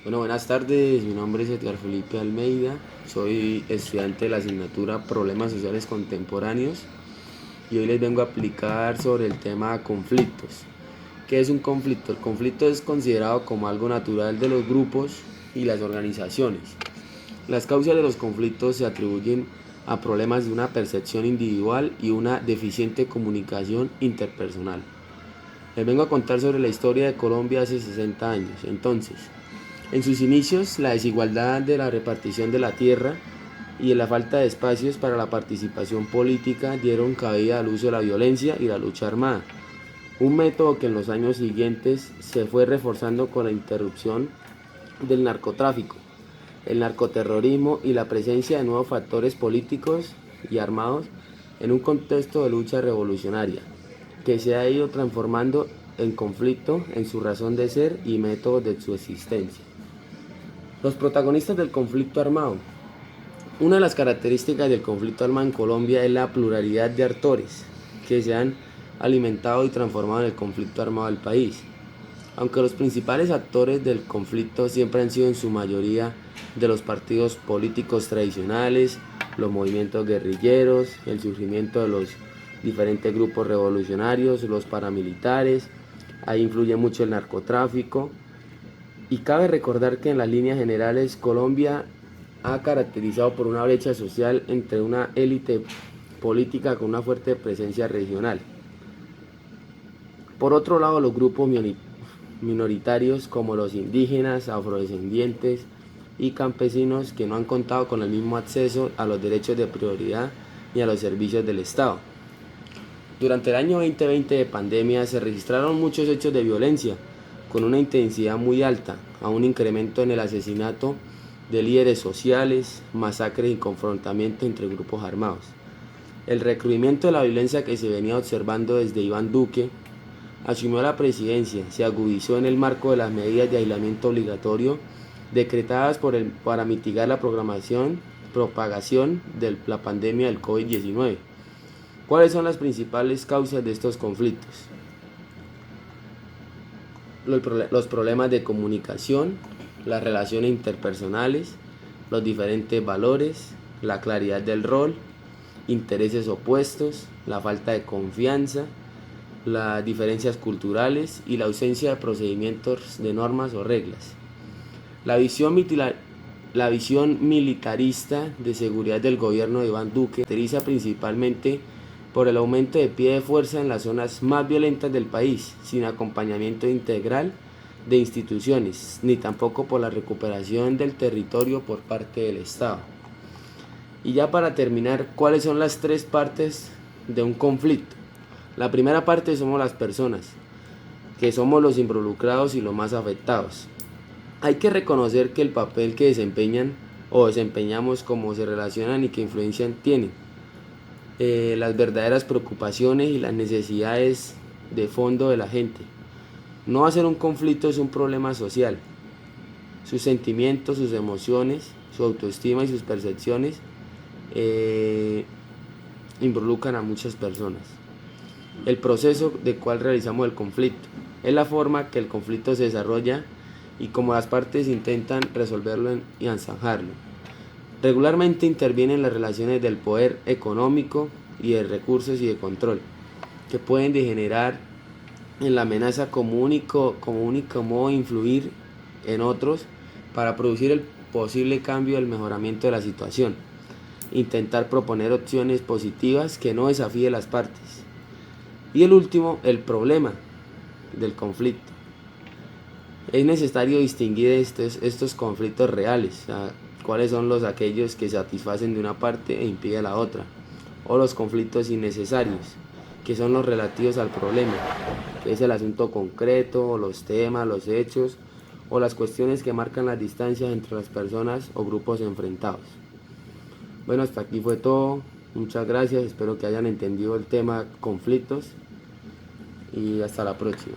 Bueno, buenas tardes, mi nombre es Edgar Felipe Almeida, soy estudiante de la asignatura Problemas Sociales Contemporáneos y hoy les vengo a explicar sobre el tema conflictos. ¿Qué es un conflicto? El conflicto es considerado como algo natural de los grupos y las organizaciones. Las causas de los conflictos se atribuyen a problemas de una percepción individual y una deficiente comunicación interpersonal. Les vengo a contar sobre la historia de Colombia hace 60 años. Entonces, en sus inicios, la desigualdad de la repartición de la tierra y la falta de espacios para la participación política dieron cabida al uso de la violencia y la lucha armada, un método que en los años siguientes se fue reforzando con la interrupción del narcotráfico, el narcoterrorismo y la presencia de nuevos factores políticos y armados en un contexto de lucha revolucionaria, que se ha ido transformando en conflicto en su razón de ser y métodos de su existencia. Los protagonistas del conflicto armado. Una de las características del conflicto armado en Colombia es la pluralidad de actores que se han alimentado y transformado en el conflicto armado del país. Aunque los principales actores del conflicto siempre han sido en su mayoría de los partidos políticos tradicionales, los movimientos guerrilleros, el surgimiento de los diferentes grupos revolucionarios, los paramilitares, ahí influye mucho el narcotráfico. Y cabe recordar que en las líneas generales Colombia ha caracterizado por una brecha social entre una élite política con una fuerte presencia regional. Por otro lado, los grupos minoritarios como los indígenas, afrodescendientes y campesinos que no han contado con el mismo acceso a los derechos de prioridad ni a los servicios del Estado. Durante el año 2020 de pandemia se registraron muchos hechos de violencia con una intensidad muy alta, a un incremento en el asesinato de líderes sociales, masacres y confrontamientos entre grupos armados. El recrudecimiento de la violencia que se venía observando desde Iván Duque asumió la presidencia se agudizó en el marco de las medidas de aislamiento obligatorio decretadas para mitigar la propagación de la pandemia del COVID-19. ¿Cuáles son las principales causas de estos conflictos? Los problemas de comunicación, las relaciones interpersonales, los diferentes valores, la claridad del rol, intereses opuestos, la falta de confianza, las diferencias culturales y la ausencia de procedimientos de normas o reglas. La visión militarista de seguridad del gobierno de Iván Duque se caracteriza principalmente por el aumento de pie de fuerza en las zonas más violentas del país, sin acompañamiento integral de instituciones, ni tampoco por la recuperación del territorio por parte del Estado. Y ya para terminar, ¿cuáles son las tres partes de un conflicto? La primera parte somos las personas, que somos los involucrados y los más afectados. Hay que reconocer que el papel que desempeñan o desempeñamos, cómo se relacionan y qué influencia tienen, las verdaderas preocupaciones y las necesidades de fondo de la gente. No hacer un conflicto es un problema social. Sus sentimientos, sus emociones, su autoestima y sus percepciones involucran a muchas personas. El proceso de cual realizamos el conflicto es la forma que el conflicto se desarrolla y cómo las partes intentan resolverlo y zanjarlo. Regularmente intervienen las relaciones del poder económico y de recursos y de control, que pueden degenerar en la amenaza como único modo de influir en otros para producir el posible cambio del mejoramiento de la situación. Intentar proponer opciones positivas que no desafíen las partes. Y el último, el problema del conflicto. Es necesario distinguir estos conflictos reales, o sea, cuáles son aquellos que satisfacen de una parte e impiden la otra, o los conflictos innecesarios, que son los relativos al problema, que es el asunto concreto, o los temas, los hechos, o las cuestiones que marcan las distancias entre las personas o grupos enfrentados. Bueno, hasta aquí fue todo. Muchas gracias, espero que hayan entendido el tema conflictos y hasta la próxima.